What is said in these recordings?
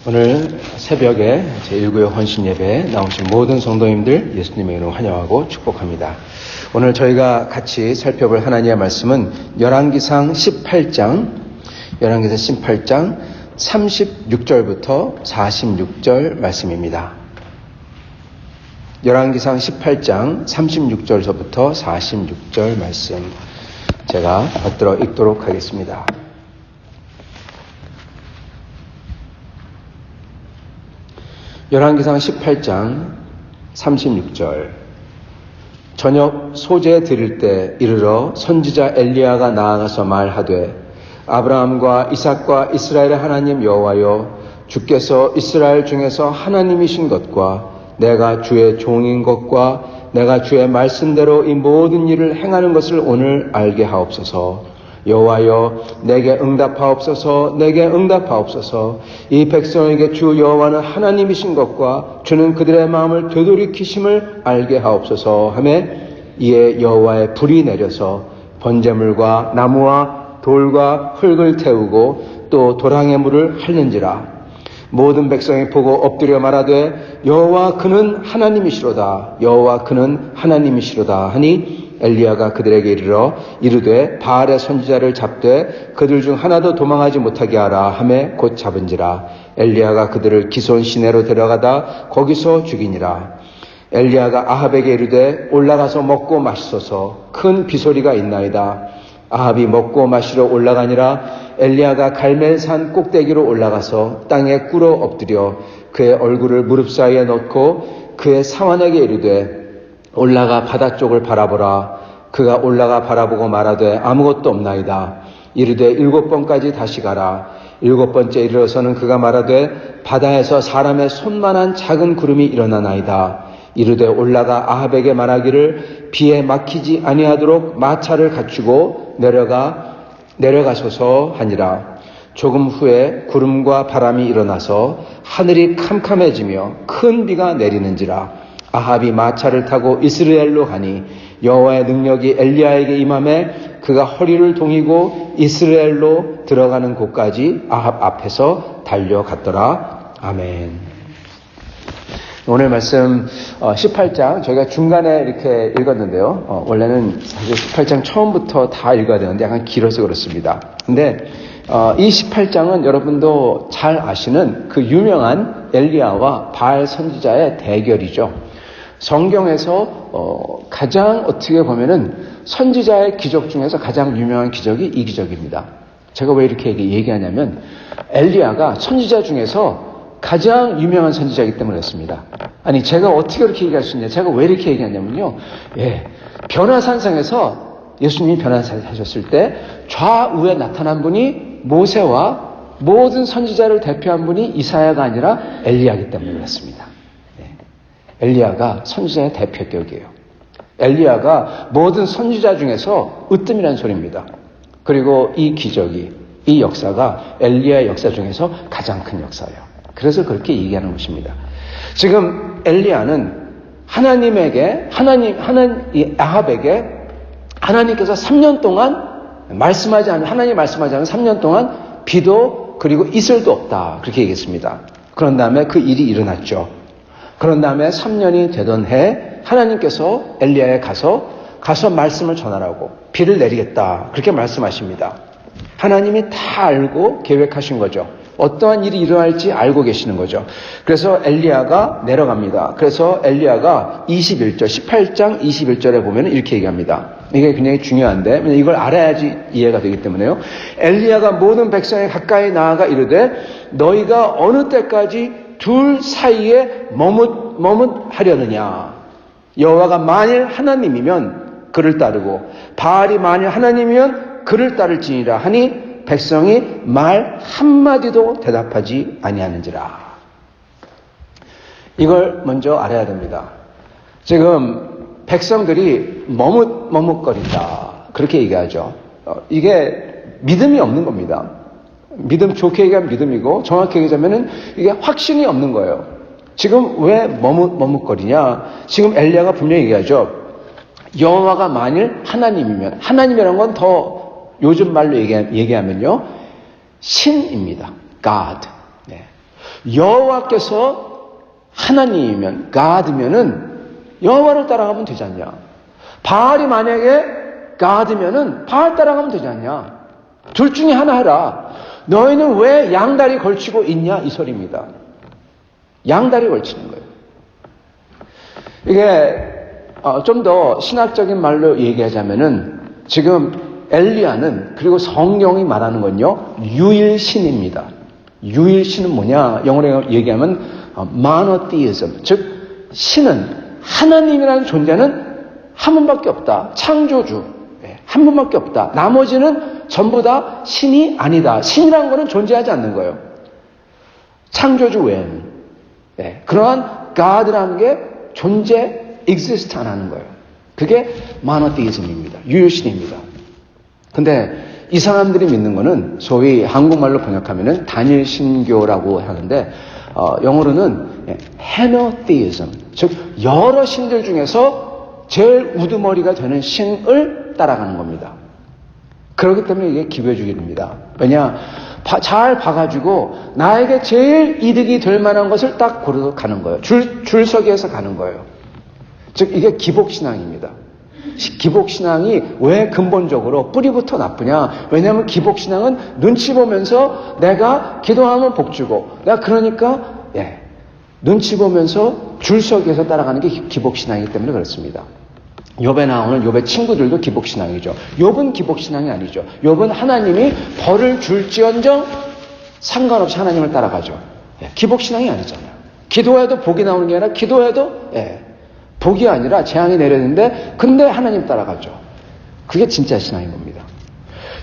오늘 새벽에 제1구역 헌신예배에 나오신 모든 성도님들 예수님의 이름으로 환영하고 축복합니다. 오늘 저희가 같이 살펴볼 하나님의 말씀은 열왕기상 18장 36절부터 46절 말씀입니다. 열왕기상 18장 36절서부터 46절 말씀 제가 받들어 읽도록 하겠습니다. 열왕기상 18장 36절 저녁 소재 드릴 때 이르러 선지자 엘리야가 나아가서 말하되 아브라함과 이삭과 이스라엘의 하나님 여호와여 주께서 이스라엘 중에서 하나님이신 것과 내가 주의 종인 것과 내가 주의 말씀대로 이 모든 일을 행하는 것을 오늘 알게 하옵소서. 여호와여 내게 응답하옵소서. 내게 응답하옵소서. 이 백성에게 주 여호와는 하나님이신 것과 주는 그들의 마음을 되돌이키심을 알게 하옵소서 하며 이에 여호와의 불이 내려서 번제물과 나무와 돌과 흙을 태우고 또 도랑의 물을 핥는지라. 모든 백성이 보고 엎드려 말하되 여호와 그는 하나님이시로다. 여호와 그는 하나님이시로다 하니 엘리야가 그들에게 이르되 바알의 선지자를 잡되 그들 중 하나도 도망하지 못하게 하라 하매 곧 잡은지라. 엘리야가 그들을 기손 시내로 데려가다 거기서 죽이니라. 엘리야가 아합에게 이르되 올라가서 먹고 마시소서. 큰 비소리가 있나이다. 아합이 먹고 마시러 올라가니라. 엘리야가 갈멜산 꼭대기로 올라가서 땅에 꿇어 엎드려 그의 얼굴을 무릎 사이에 넣고 그의 사환에게 이르되 올라가 바다 쪽을 바라보라. 그가 올라가 바라보고 말하되 아무것도 없나이다. 이르되 7번까지 다시 가라. 7번째 이르러서는 그가 말하되 바다에서 사람의 손만한 작은 구름이 일어나나이다. 이르되 올라가 아합에게 말하기를 비에 막히지 아니하도록 마차를 갖추고 내려가소서 하니라. 조금 후에 구름과 바람이 일어나서 하늘이 캄캄해지며 큰 비가 내리는지라. 아합이 마차를 타고 이스라엘로 가니 여호와의 능력이 엘리야에게 임하매 그가 허리를 동이고 이스라엘로 들어가는 곳까지 아합 앞에서 달려갔더라. 아멘. 오늘 말씀 18장 저희가 중간에 이렇게 읽었는데요. 원래는 사실 18장 처음부터 다 읽어야 되는데 약간 길어서 그렇습니다. 근데 이 18장은 여러분도 잘 아시는 그 유명한 엘리야와 바알 선지자의 대결이죠. 성경에서 가장 어떻게 보면은 선지자의 기적 중에서 가장 유명한 기적이 이 기적입니다. 제가 왜 이렇게 얘기하냐면 엘리야가 선지자 중에서 가장 유명한 선지자이기 때문에 그렇습니다. 아니 제가 어떻게 그렇게 얘기할 수 있냐, 제가 왜 이렇게 얘기하냐면요, 변화산상에서 예수님이 변화하셨을 때 좌우에 나타난 분이 모세와 모든 선지자를 대표한 분이 이사야가 아니라 엘리야이기 때문에 그렇습니다. 엘리야가 선지자의 대표격이에요. 엘리야가 모든 선지자 중에서 으뜸이라는 소리입니다. 그리고 이 기적이, 이 역사가 엘리야의 역사 중에서 가장 큰 역사예요. 그래서 그렇게 얘기하는 것입니다. 지금 엘리야는 아합에게 하나님께서 3년 동안 하나님 말씀하지 않은 3년 동안 비도 그리고 이슬도 없다. 그렇게 얘기했습니다. 그런 다음에 그 일이 일어났죠. 그런 다음에 3년이 되던 해 하나님께서 엘리야에 가서 말씀을 전하라고 비를 내리겠다. 그렇게 말씀하십니다. 하나님이 다 알고 계획하신 거죠. 어떠한 일이 일어날지 알고 계시는 거죠. 그래서 엘리야가 내려갑니다. 그래서 엘리야가 18장 21절에 보면 이렇게 얘기합니다. 이게 굉장히 중요한데 이걸 알아야지 이해가 되기 때문에요. 엘리야가 모든 백성에 가까이 나아가 이르되 너희가 어느 때까지 둘 사이에 머뭇하려느냐. 여호와가 만일 하나님이면 그를 따르고 바알이 만일 하나님이면 그를 따를지니라 하니 백성이 말 한마디도 대답하지 아니하는지라. 이걸 먼저 알아야 됩니다. 지금 백성들이 머뭇거린다. 그렇게 얘기하죠. 이게 믿음이 없는 겁니다. 좋게 얘기하면 믿음이고 정확히 얘기하자면은 이게 확신이 없는 거예요. 지금 왜 머뭇거리냐? 지금 엘리야가 분명히 얘기하죠. 여호와가 만일 하나님이면, 하나님이라는 건 더 요즘 말로 얘기하면요, 신입니다. God. 여호와께서 하나님이면, God면은 여호와를 따라가면 되지 않냐? 바알이 만약에 God면은 바알 따라가면 되지 않냐? 둘 중에 하나 해라. 너희는 왜 양다리 걸치고 있냐? 이 소리입니다. 양다리 걸치는 거예요. 이게 좀 더 신학적인 말로 얘기하자면은 지금 엘리야는, 그리고 성경이 말하는 건요, 유일신입니다. 유일신은 뭐냐? 영어로 얘기하면 monotheism, 즉 신은, 하나님이라는 존재는 한 분밖에 없다. 창조주 한 분밖에 없다. 나머지는 전부 다 신이 아니다. 신이라는 거는 존재하지 않는 거예요. 창조주 외에는. 그러한 God라는 게 exist 안 하는 거예요. 그게 monotheism입니다. 유일신입니다. 근데 이 사람들이 믿는 거는 소위 한국말로 번역하면은 단일신교라고 하는데 영어로는 henotheism, 즉 여러 신들 중에서 제일 우두머리가 되는 신을 따라가는 겁니다. 그렇기 때문에 이게 기회주의입니다. 왜냐? 잘 봐가지고 나에게 제일 이득이 될 만한 것을 딱 고르서 가는 거예요. 줄서기에서 가는 거예요. 즉 이게 기복신앙입니다. 기복신앙이 왜 근본적으로 뿌리부터 나쁘냐? 왜냐하면 기복신앙은 눈치 보면서 내가 기도하면 복 주고, 내가 그러니까 눈치 보면서 줄서기에서 따라가는 게 기복신앙이기 때문에 그렇습니다. 욥에 나오는 욥의 친구들도 기복신앙이죠. 욥은 기복신앙이 아니죠. 욥은 하나님이 벌을 줄지언정 상관없이 하나님을 따라가죠. 기복신앙이 아니잖아요. 기도해도 복이 나오는 게 아니라 기도해도 복이 아니라 재앙이 내렸는데 근데 하나님 따라가죠. 그게 진짜 신앙인 겁니다.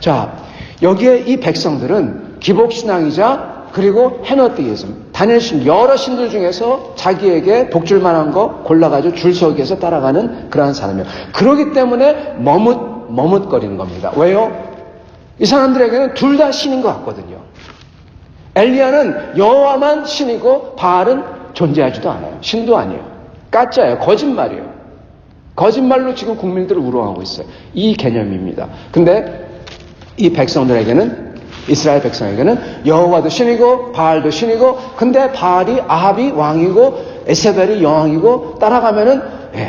자, 여기에 이 백성들은 기복신앙이자 그리고 헤노티이즘, 단일신, 여러 신들 중에서 자기에게 복줄 만한 거 골라가지고 줄서기에서 따라가는 그러한 사람이에요. 그렇기 때문에 머뭇거리는 겁니다. 왜요? 이 사람들에게는 둘 다 신인 것 같거든요. 엘리야는 여호와만 신이고 바알은 존재하지도 않아요. 신도 아니에요. 가짜예요. 거짓말이에요. 거짓말로 지금 국민들을 우롱하고 있어요. 이 개념입니다. 근데 이 백성들에게는, 이스라엘 백성에게는 여호와도 신이고 바알도 신이고, 근데 바알이 아합이 왕이고 에세벨이 여왕이고 따라가면은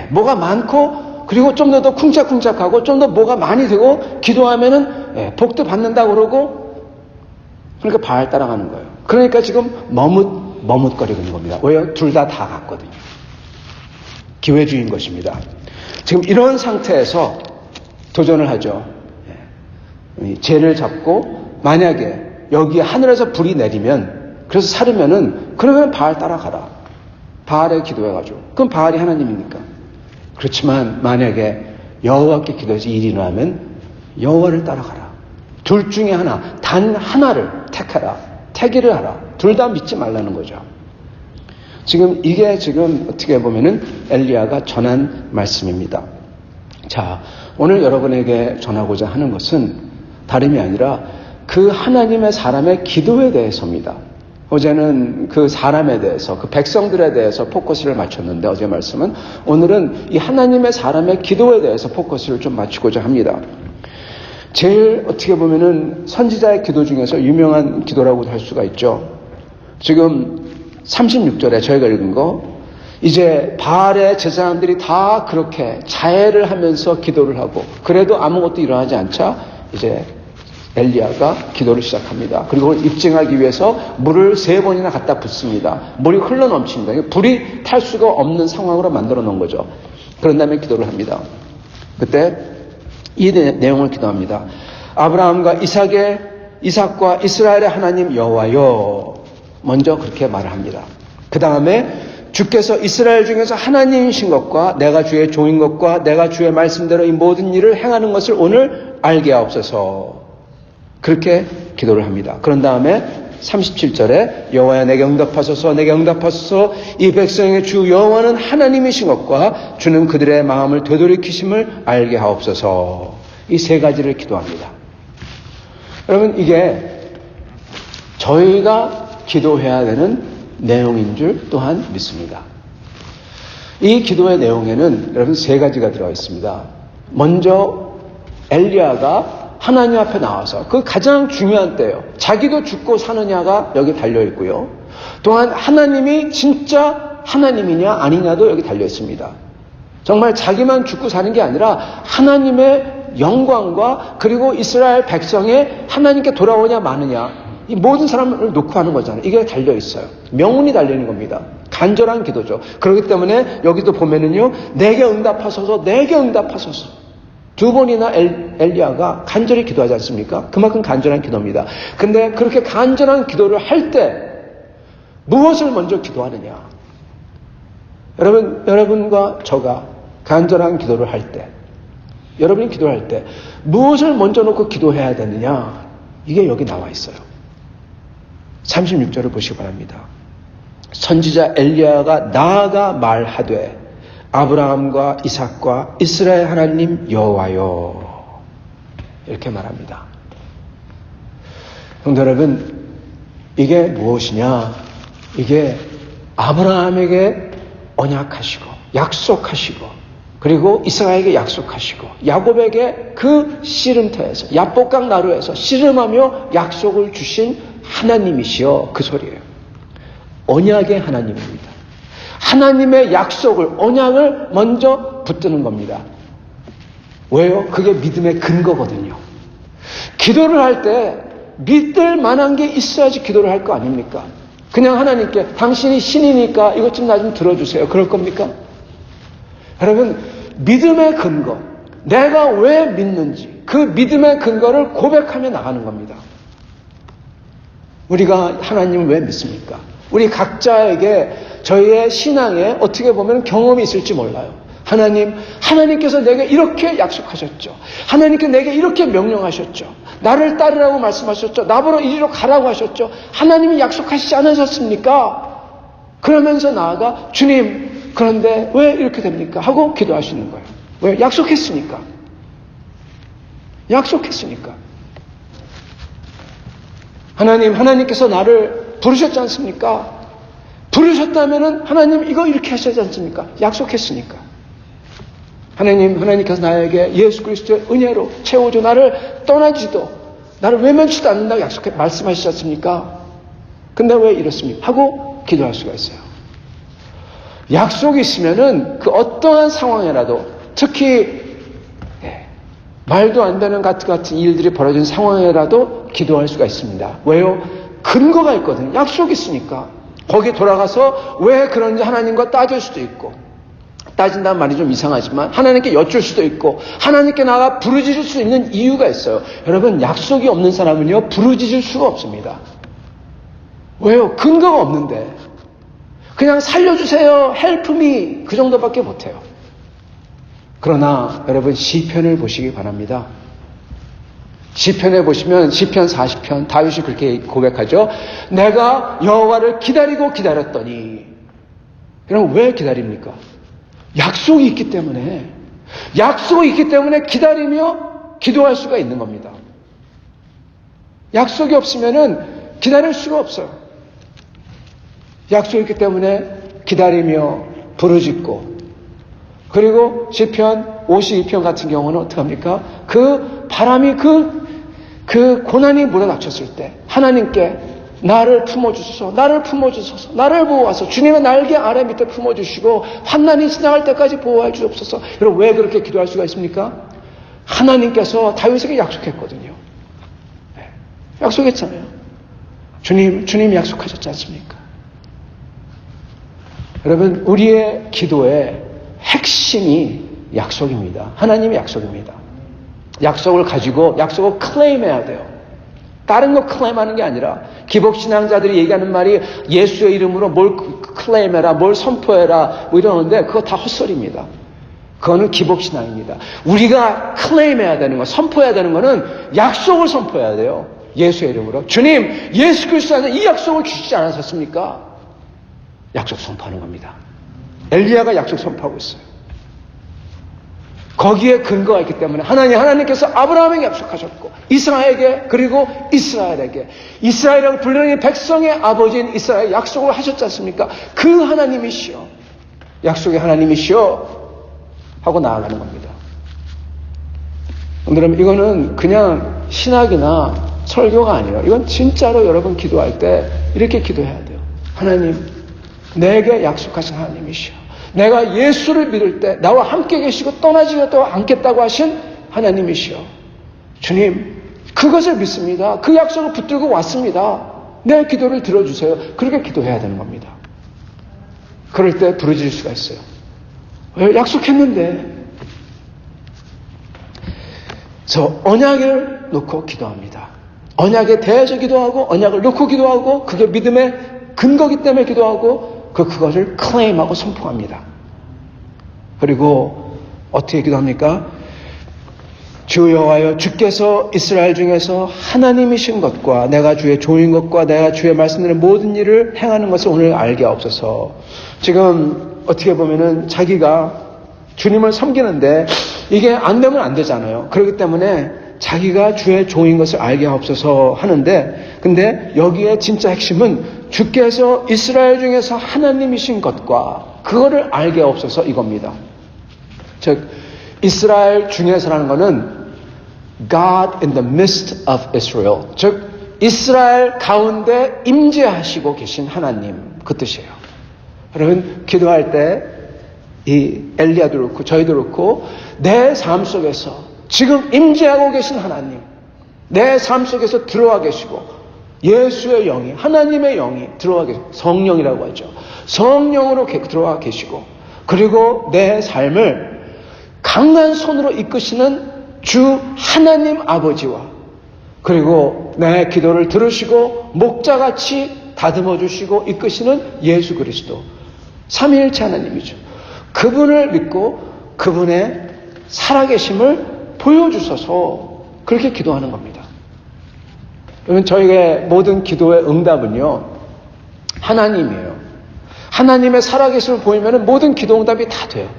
뭐가 많고, 그리고 좀 더 쿵짝쿵짝하고 좀 더 뭐가 많이 되고, 기도하면은 복도 받는다고 그러고, 그러니까 바알 따라가는 거예요. 그러니까 지금 머뭇거리고 있는 겁니다. 왜요? 둘 다 같거든요. 기회주의인 것입니다. 지금 이런 상태에서 도전을 하죠. 죄를 잡고 만약에 여기 하늘에서 불이 내리면, 그래서 살으면은, 그러면 바알 따라가라. 바알에 기도해가지고. 그럼 바알이 하나님이니까. 그렇지만 만약에 여호와께 기도해서 일이 일어나면 여호와를 따라가라. 둘 중에 하나, 단 하나를 택하라. 택일을 하라. 둘 다 믿지 말라는 거죠. 지금 이게 지금 어떻게 보면은 엘리야가 전한 말씀입니다. 자, 오늘 여러분에게 전하고자 하는 것은 다름이 아니라 그 하나님의 사람의 기도에 대해서입니다. 어제는 그 사람에 대해서, 그 백성들에 대해서 포커스를 맞췄는데, 어제 말씀은, 오늘은 이 하나님의 사람의 기도에 대해서 포커스를 좀 맞추고자 합니다. 제일 어떻게 보면은 선지자의 기도 중에서 유명한 기도라고 할 수가 있죠. 지금 36절에 저희가 읽은 거, 이제 바알의 제사장들이 다 그렇게 자해를 하면서 기도를 하고, 그래도 아무것도 일어나지 않자 이제 엘리야가 기도를 시작합니다. 그리고 입증하기 위해서 물을 3번이나 갖다 붓습니다. 물이 흘러 넘칩니다. 불이 탈 수가 없는 상황으로 만들어 놓은 거죠. 그런 다음에 기도를 합니다. 그때 이 내용을 기도합니다. 아브라함과 이삭과 이스라엘의 하나님 여호와여, 먼저 그렇게 말을 합니다. 그 다음에 주께서 이스라엘 중에서 하나님이신 것과 내가 주의 종인 것과 내가 주의 말씀대로 이 모든 일을 행하는 것을 오늘 알게 하옵소서. 그렇게 기도를 합니다. 그런 다음에 37절에 여호와야 내게 응답하소서, 내게 응답하소서. 이 백성의 주 여호와는 하나님이신 것과 주는 그들의 마음을 되돌이키심을 알게 하옵소서. 이 3가지를 기도합니다. 여러분, 이게 저희가 기도해야 되는 내용인 줄 또한 믿습니다. 이 기도의 내용에는 여러분 3가지가 들어가 있습니다. 먼저 엘리야가 하나님 앞에 나와서, 그 가장 중요한 때예요. 자기도 죽고 사느냐가 여기 달려 있고요. 또한 하나님이 진짜 하나님이냐 아니냐도 여기 달려 있습니다. 정말 자기만 죽고 사는 게 아니라 하나님의 영광과 그리고 이스라엘 백성의 하나님께 돌아오냐 마느냐, 이 모든 사람을 놓고 하는 거잖아요. 이게 달려 있어요. 명운이 달려 있는 겁니다. 간절한 기도죠. 그렇기 때문에 여기도 보면은요, 내게 응답하소서, 내게 응답하소서. 2번이나 엘리야가 간절히 기도하지 않습니까? 그만큼 간절한 기도입니다. 근데 그렇게 간절한 기도를 할 때 무엇을 먼저 기도하느냐? 여러분과 저가 간절한 기도를 할 때, 여러분이 기도할 때 무엇을 먼저 놓고 기도해야 되느냐? 이게 여기 나와 있어요. 36절을 보시기 바랍니다. 선지자 엘리야가 나아가 말하되 아브라함과 이삭과 이스라엘 하나님 여호와여, 이렇게 말합니다. 성도 여러분, 이게 무엇이냐? 이게 아브라함에게 언약하시고 약속하시고, 그리고 이삭에게 약속하시고, 야곱에게 그 씨름터에서, 야복강 나루에서 씨름하며 약속을 주신 하나님이시여, 그 소리예요. 언약의 하나님입니다. 하나님의 약속을, 언약을 먼저 붙드는 겁니다. 왜요? 그게 믿음의 근거거든요. 기도를 할 때 믿을 만한 게 있어야지 기도를 할 거 아닙니까? 그냥 하나님께 당신이 신이니까 이것 좀 나 좀 들어주세요. 그럴 겁니까? 여러분, 믿음의 근거, 내가 왜 믿는지 그 믿음의 근거를 고백하며 나가는 겁니다. 우리가 하나님을 왜 믿습니까? 우리 각자에게 저희의 신앙에 어떻게 보면 경험이 있을지 몰라요. 하나님께서 내게 이렇게 약속하셨죠. 하나님께 내게 이렇게 명령하셨죠. 나를 따르라고 말씀하셨죠. 나보러 이리로 가라고 하셨죠. 하나님이 약속하시지 않으셨습니까? 그러면서 나아가 주님, 그런데 왜 이렇게 됩니까? 하고 기도하시는 거예요. 왜? 약속했으니까. 하나님께서 나를 부르셨지 않습니까? 부르셨다면은 하나님 이거 이렇게 하셔야지 않습니까? 약속했으니까. 하나님께서 나에게 예수 그리스도의 은혜로 채워줘 나를 떠나지도 나를 외면치도 않는다고 말씀하시지 않습니까? 근데 왜 이렇습니까? 하고 기도할 수가 있어요. 약속이 있으면은 그 어떠한 상황이라도 특히 말도 안 되는 같은 일들이 벌어진 상황에라도 기도할 수가 있습니다. 왜요? 근거가 있거든요. 약속이 있으니까. 거기에 돌아가서 왜 그런지 하나님과 따질 수도 있고, 따진다는 말이 좀 이상하지만 하나님께 여쭐 수도 있고 하나님께 나가 부르짖을 수 있는 이유가 있어요. 여러분, 약속이 없는 사람은요 부르짖을 수가 없습니다. 왜요? 근거가 없는데. 그냥 살려주세요, help me, 그 정도밖에 못해요. 그러나 여러분, 시편을 보시기 바랍니다. 시편에 보시면 시편 40편 다윗이 그렇게 고백하죠. 내가 여호와를 기다리고 기다렸더니. 그럼 왜 기다립니까? 약속이 있기 때문에. 약속이 있기 때문에 기다리며 기도할 수가 있는 겁니다. 약속이 없으면은 기다릴 수가 없어요. 약속이 있기 때문에 기다리며 부르짖고, 그리고 시편 52편 같은 경우는 어떡합니까? 그 바람이 그 고난이 몰아닥쳤을 때 하나님께 나를 품어주소서, 나를 품어주소서, 나를 보호하소서, 주님의 날개 아래 밑에 품어주시고 환난이 지나갈 때까지 보호해 주옵소서. 여러분, 왜 그렇게 기도할 수가 있습니까? 하나님께서 다윗에게 약속했거든요. 약속했잖아요. 주님이 약속하셨지 않습니까? 여러분, 우리의 기도의 핵심이 약속입니다. 하나님의 약속입니다. 약속을 가지고 약속을 클레임해야 돼요. 다른 거 클레임하는 게 아니라, 기복신앙자들이 얘기하는 말이 예수의 이름으로 뭘 클레임해라, 뭘 선포해라 뭐 이러는데 그거 다 헛소리입니다. 그거는 기복신앙입니다. 우리가 클레임해야 되는 거, 선포해야 되는 거는 약속을 선포해야 돼요. 예수의 이름으로. 주님, 예수 그리스도 안에 이 약속을 주시지 않으셨습니까? 약속 선포하는 겁니다. 엘리야가 약속 선포하고 있어요. 거기에 근거가 있기 때문에 하나님께서 아브라함에게 약속하셨고, 이스라엘에게, 그리고 이스라엘이라고 불리는 백성의 아버지인 이스라엘 약속을 하셨지 않습니까? 그 하나님이시여, 약속의 하나님이시여 하고 나아가는 겁니다. 여러분, 이거는 그냥 신학이나 설교가 아니에요. 이건 진짜로 여러분 기도할 때 이렇게 기도해야 돼요. 하나님, 내게 약속하신 하나님이시여, 내가 예수를 믿을 때 나와 함께 계시고 떠나지 않겠다고 하신 하나님이시여, 주님, 그것을 믿습니다. 그 약속을 붙들고 왔습니다. 내 기도를 들어주세요. 그렇게 기도해야 되는 겁니다. 그럴 때 부르짖을 수가 있어요. 왜? 약속했는데. 저 언약을 놓고 기도합니다. 언약에 대해서 기도하고, 언약을 놓고 기도하고, 그게 믿음의 근거기 때문에 기도하고, 그것을 클레임하고 선포합니다. 그리고 어떻게 기도합니까? 주 여호와여, 주께서 이스라엘 중에서 하나님이신 것과 내가 주의 종인 것과 내가 주의 말씀드린 모든 일을 행하는 것을 오늘 알게 하옵소서. 지금 어떻게 보면은 자기가 주님을 섬기는데 이게 안 되면 안 되잖아요. 그렇기 때문에 자기가 주의 종인 것을 알게 하옵소서 하는데, 근데 여기에 진짜 핵심은 주께서 이스라엘 중에서 하나님이신 것과 그거를 알게 하옵소서 이겁니다. 즉, 이스라엘 중에서라는 것은 God in the midst of Israel, 즉 이스라엘 가운데 임재하시고 계신 하나님, 그 뜻이에요. 여러분, 기도할 때 이 엘리야도 그렇고 저희도 그렇고 내 삶 속에서 지금 임재하고 계신 하나님, 내 삶 속에서 들어와 계시고 예수의 영이, 하나님의 영이 들어와 계시고, 성령이라고 하죠. 성령으로 들어와 계시고, 그리고 내 삶을 강한 손으로 이끄시는 주 하나님 아버지와, 그리고 내 기도를 들으시고 목자같이 다듬어 주시고 이끄시는 예수 그리스도, 삼위일체 하나님이죠. 그분을 믿고 그분의 살아계심을 보여주셔서 그렇게 기도하는 겁니다. 여러분, 저희의 모든 기도의 응답은요, 하나님이에요. 하나님의 살아계심을 보이면 모든 기도 응답이 다 돼요.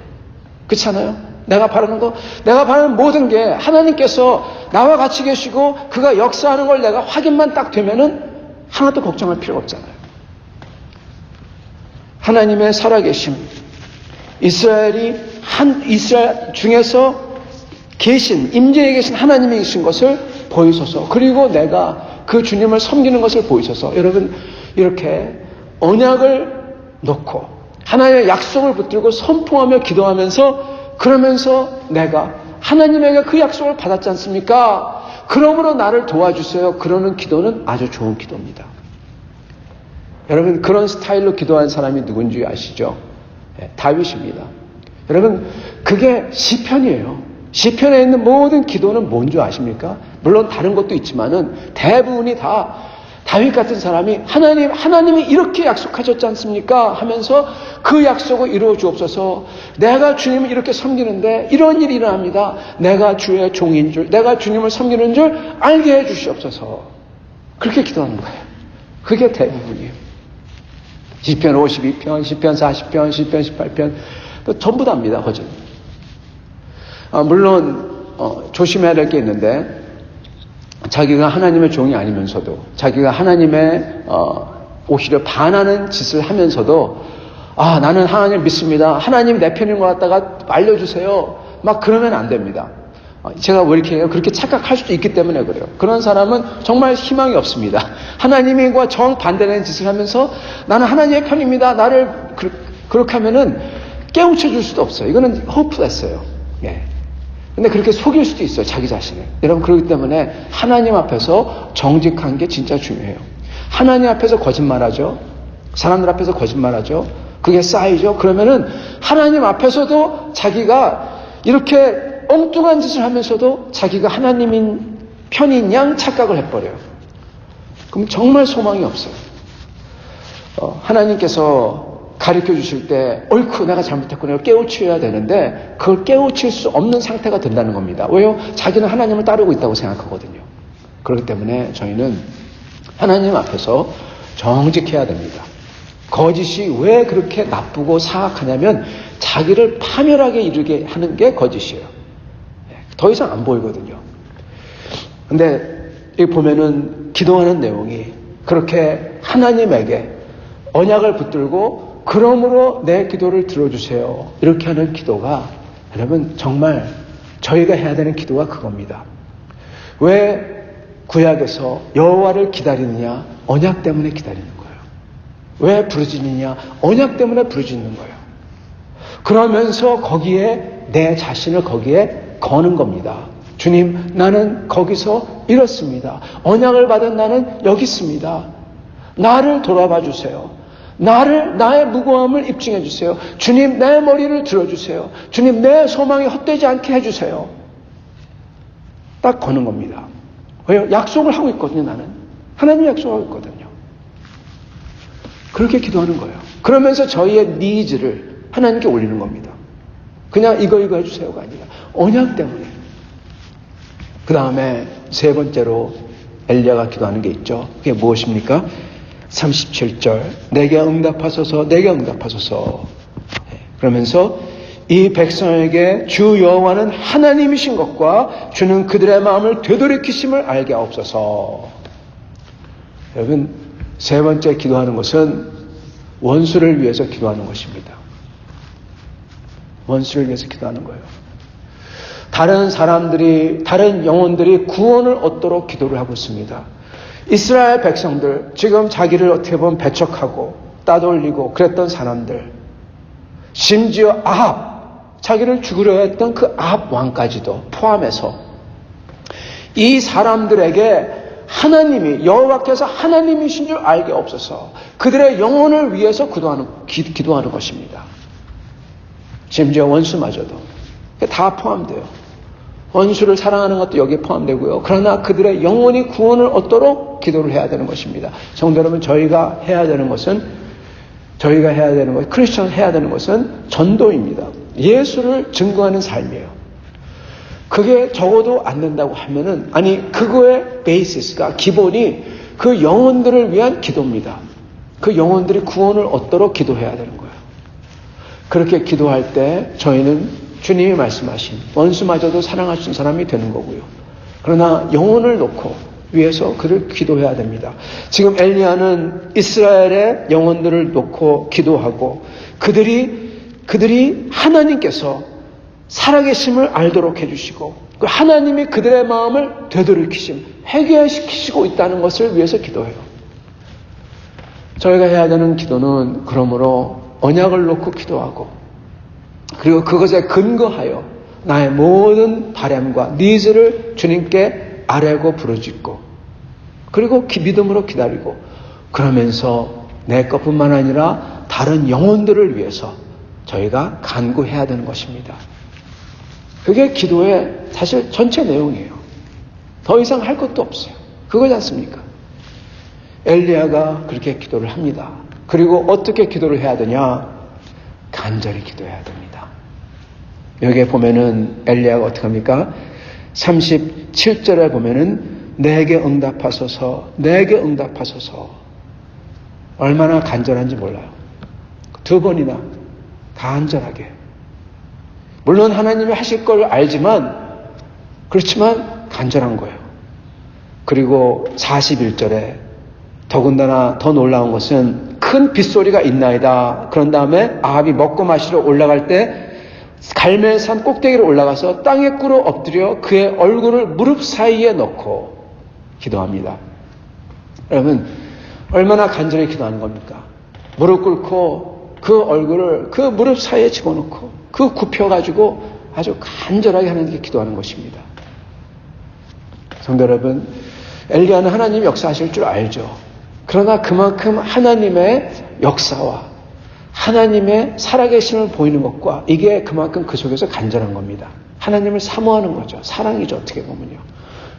그렇지 않아요? 내가 바라는 모든 게 하나님께서 나와 같이 계시고 그가 역사하는 걸 내가 확인만 딱 되면은 하나도 걱정할 필요가 없잖아요. 하나님의 살아계심, 이스라엘 중에서 계신, 임재에 계신 하나님이 계신 것을 보이소서. 그리고 내가 그 주님을 섬기는 것을 보이소서. 여러분, 이렇게 언약을 놓고 하나님의 약속을 붙들고 선포하며 기도하면서, 그러면서 내가 하나님에게 그 약속을 받았지 않습니까? 그러므로 나를 도와주세요. 그러는 기도는 아주 좋은 기도입니다. 여러분, 그런 스타일로 기도한 사람이 누군지 아시죠? 다윗입니다. 여러분, 그게 시편이에요. 시편에 있는 모든 기도는 뭔지 아십니까? 물론 다른 것도 있지만은 대부분이 다 다윗 같은 사람이 하나님이 이렇게 약속하셨지 않습니까? 하면서 그 약속을 이루어 주옵소서. 내가 주님을 이렇게 섬기는데 이런 일이 일어납니다. 내가 주의 종인 줄, 내가 주님을 섬기는 줄 알게 해 주시옵소서. 그렇게 기도하는 거예요. 그게 대부분이에요. 시편 52편, 시편 40편, 시편 18편, 또 전부 다입니다. 거진. 물론 조심해야 될 게 있는데, 자기가 하나님의 종이 아니면서도, 자기가 하나님의 오히려 반하는 짓을 하면서도, 나는 하나님 믿습니다, 하나님이 내 편인 것 같다가 알려주세요, 막 그러면 안 됩니다. 제가 왜 이렇게 해요? 그렇게 착각할 수도 있기 때문에 그래요. 그런 사람은 정말 희망이 없습니다. 하나님과 정반대되는 짓을 하면서 나는 하나님의 편입니다, 나를 그렇게 하면은 깨우쳐 줄 수도 없어요. 이거는 호프됐어요. 예. 근데 그렇게 속일 수도 있어요, 자기 자신을. 여러분, 그렇기 때문에 하나님 앞에서 정직한 게 진짜 중요해요. 하나님 앞에서 거짓말하죠. 사람들 앞에서 거짓말하죠. 그게 쌓이죠. 그러면은 하나님 앞에서도 자기가 이렇게 엉뚱한 짓을 하면서도 자기가 하나님인 편인 양 착각을 해버려요. 그럼 정말 소망이 없어요. 하나님께서 가르쳐 주실 때 옳고 내가 잘못했구나 깨우쳐야 되는데 그걸 깨우칠 수 없는 상태가 된다는 겁니다. 왜요? 자기는 하나님을 따르고 있다고 생각하거든요. 그렇기 때문에 저희는 하나님 앞에서 정직해야 됩니다. 거짓이 왜 그렇게 나쁘고 사악하냐면 자기를 파멸하게 이르게 하는 게 거짓이에요. 더 이상 안 보이거든요. 근데 여기 보면은 기도하는 내용이 그렇게 하나님에게 언약을 붙들고 그러므로 내 기도를 들어주세요, 이렇게 하는 기도가, 여러분, 정말 저희가 해야 되는 기도가 그겁니다. 왜 구약에서 여호와를 기다리느냐? 언약 때문에 기다리는 거예요. 왜 부르짖느냐? 언약 때문에 부르짖는 거예요. 그러면서 거기에 내 자신을 거기에 거는 겁니다. 주님, 나는 거기서 이렇습니다. 언약을 받은 나는 여기 있습니다. 나를 돌아봐 주세요. 나의 무고함을 입증해 주세요. 주님, 내 머리를 들어주세요. 주님, 내 소망이 헛되지 않게 해주세요. 딱 거는 겁니다. 왜요? 약속을 하고 있거든요, 나는. 하나님 약속하고 있거든요. 그렇게 기도하는 거예요. 그러면서 저희의 니즈를 하나님께 올리는 겁니다. 그냥 이거 해주세요가 아니라 언약 때문에. 그 다음에 세 번째로 엘리야가 기도하는 게 있죠. 그게 무엇입니까? 37절, 내게 응답하소서, 내게 응답하소서. 그러면서 이 백성에게 주 여호와는 하나님이신 것과 주는 그들의 마음을 되돌이키심을 알게 하옵소서. 여러분, 세 번째 기도하는 것은 원수를 위해서 기도하는 것입니다. 원수를 위해서 기도하는 거예요. 다른 사람들이, 다른 영혼들이 구원을 얻도록 기도를 하고 있습니다. 이스라엘 백성들, 지금 자기를 어떻게 보면 배척하고 따돌리고 그랬던 사람들, 심지어 아합, 자기를 죽이려 했던 그 아합 왕까지도 포함해서 이 사람들에게 하나님이, 여호와께서 하나님이신 줄 알게 없어서 그들의 영혼을 위해서 기도하는 것입니다. 심지어 원수마저도 다 포함돼요. 원수를 사랑하는 것도 여기에 포함되고요. 그러나 그들의 영혼이 구원을 얻도록 기도를 해야 되는 것입니다. 성도 여러분, 저희가 해야 되는 것은, 크리스천 해야 되는 것은 전도입니다. 예수를 증거하는 삶이에요. 그게 적어도 안 된다고 하면은, 그거의 베이시스가, 기본이 그 영혼들을 위한 기도입니다. 그 영혼들이 구원을 얻도록 기도해야 되는 거예요. 그렇게 기도할 때 저희는 주님이 말씀하신 원수마저도 사랑하신 사람이 되는 거고요. 그러나 영혼을 놓고 위해서 그를 기도해야 됩니다. 지금 엘리야는 이스라엘의 영혼들을 놓고 기도하고 그들이 하나님께서 살아계심을 알도록 해주시고 그 하나님이 그들의 마음을 되돌이키심, 회개시키시고 있다는 것을 위해서 기도해요. 저희가 해야 되는 기도는 그러므로 언약을 놓고 기도하고 그리고 그것에 근거하여 나의 모든 바람과 니즈를 주님께 아뢰고 부르짖고 그리고 믿음으로 기다리고 그러면서 내 것뿐만 아니라 다른 영혼들을 위해서 저희가 간구해야 되는 것입니다. 그게 기도의 사실 전체 내용이에요. 더 이상 할 것도 없어요. 그거지 않습니까? 엘리야가 그렇게 기도를 합니다. 그리고 어떻게 기도를 해야 되냐? 간절히 기도해야 됩니다. 여기에 보면은 엘리야가 어떻게 합니까? 37절에 보면은 내게 응답하소서, 내게 응답하소서. 얼마나 간절한지 몰라요. 2번이나 간절하게. 물론 하나님이 하실 걸 알지만 그렇지만 간절한 거예요. 그리고 41절에 더군다나 더 놀라운 것은 큰 빗소리가 있나이다. 그런 다음에 아합이 먹고 마시러 올라갈 때 갈멜산 꼭대기로 올라가서 땅에 꿇어 엎드려 그의 얼굴을 무릎 사이에 넣고 기도합니다. 여러분 얼마나 간절히 기도하는 겁니까? 무릎 꿇고 그 얼굴을 그 무릎 사이에 집어넣고 그 굽혀가지고 아주 간절하게 하나님께 기도하는 것입니다. 성도 여러분, 엘리야는 하나님이 역사하실 줄 알죠. 그러나 그만큼 하나님의 역사와 하나님의 살아계심을 보이는 것과 이게 그만큼 그 속에서 간절한 겁니다. 하나님을 사모하는 거죠. 사랑이죠. 어떻게 보면요.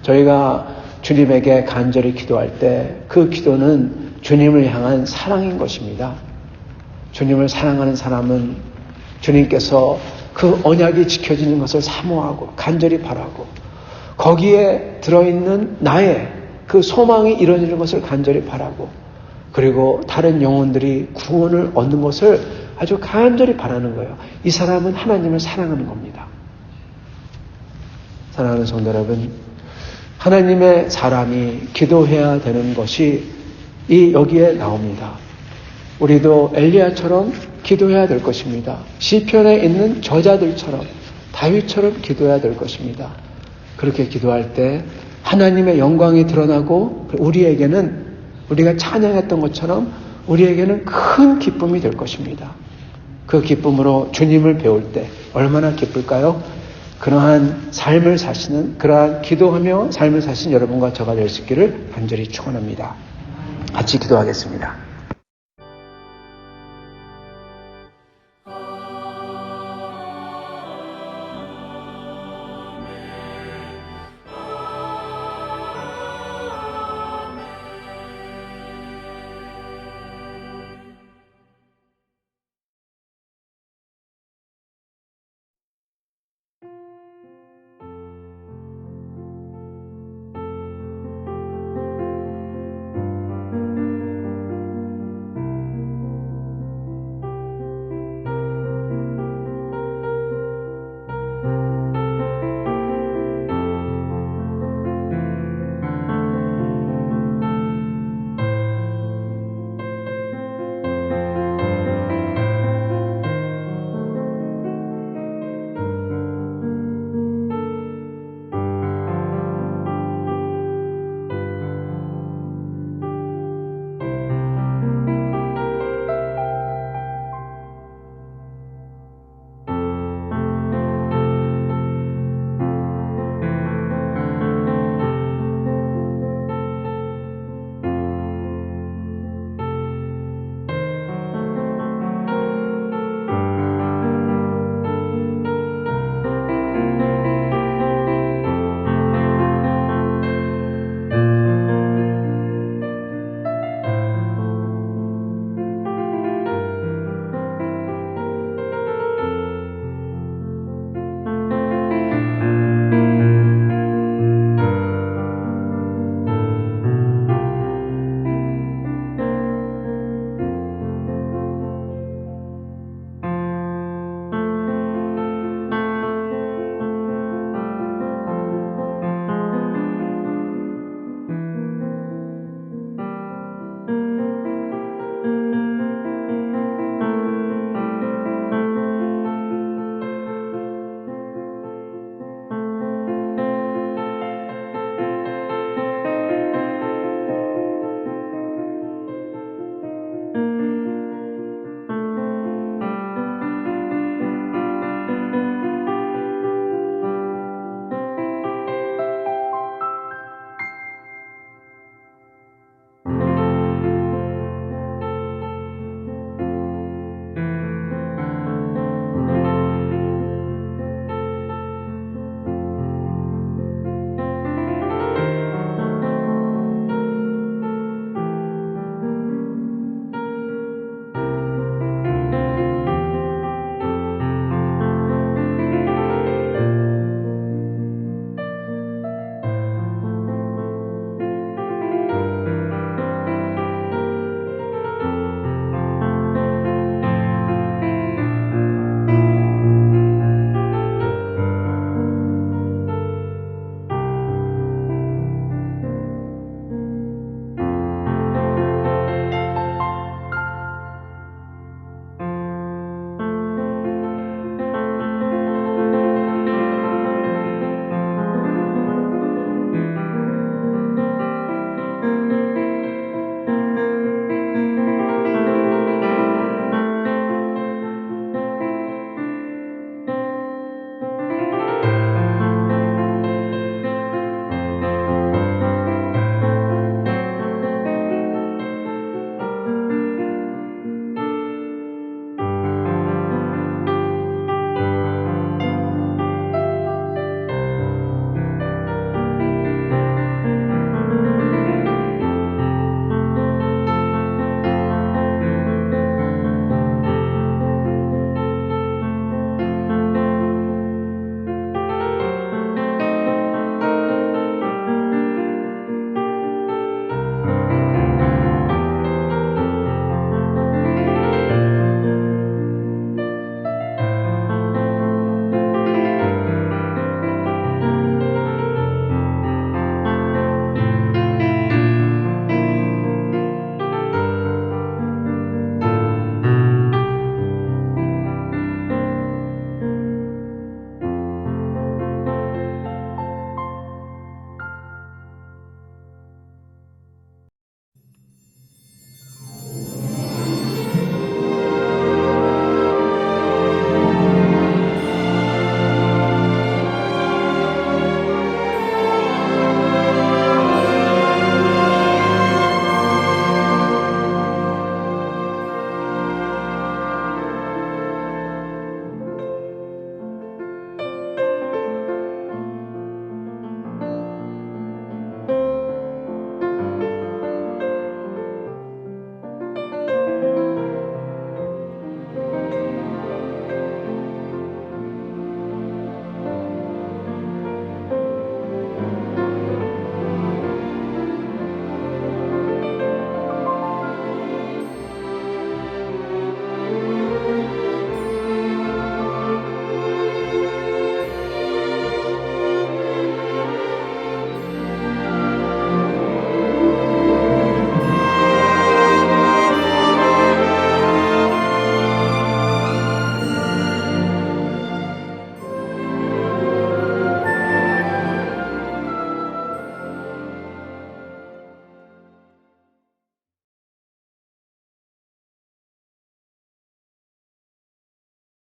저희가 주님에게 간절히 기도할 때 그 기도는 주님을 향한 사랑인 것입니다. 주님을 사랑하는 사람은 주님께서 그 언약이 지켜지는 것을 사모하고 간절히 바라고 거기에 들어있는 나의 그 소망이 이루어지는 것을 간절히 바라고 그리고 다른 영혼들이 구원을 얻는 것을 아주 간절히 바라는 거예요. 이 사람은 하나님을 사랑하는 겁니다. 사랑하는 성도 여러분, 하나님의 사람이 기도해야 되는 것이 여기에 나옵니다. 우리도 엘리야처럼 기도해야 될 것입니다. 시편에 있는 저자들처럼 다윗처럼 기도해야 될 것입니다. 그렇게 기도할 때 하나님의 영광이 드러나고 우리에게는 우리가 찬양했던 것처럼 우리에게는 큰 기쁨이 될 것입니다. 그 기쁨으로 주님을 배울 때 얼마나 기쁠까요? 그러한 삶을 사시는 그러한 기도하며 삶을 사신 여러분과 저가 될 수 있기를 간절히 축원합니다. 같이 기도하겠습니다.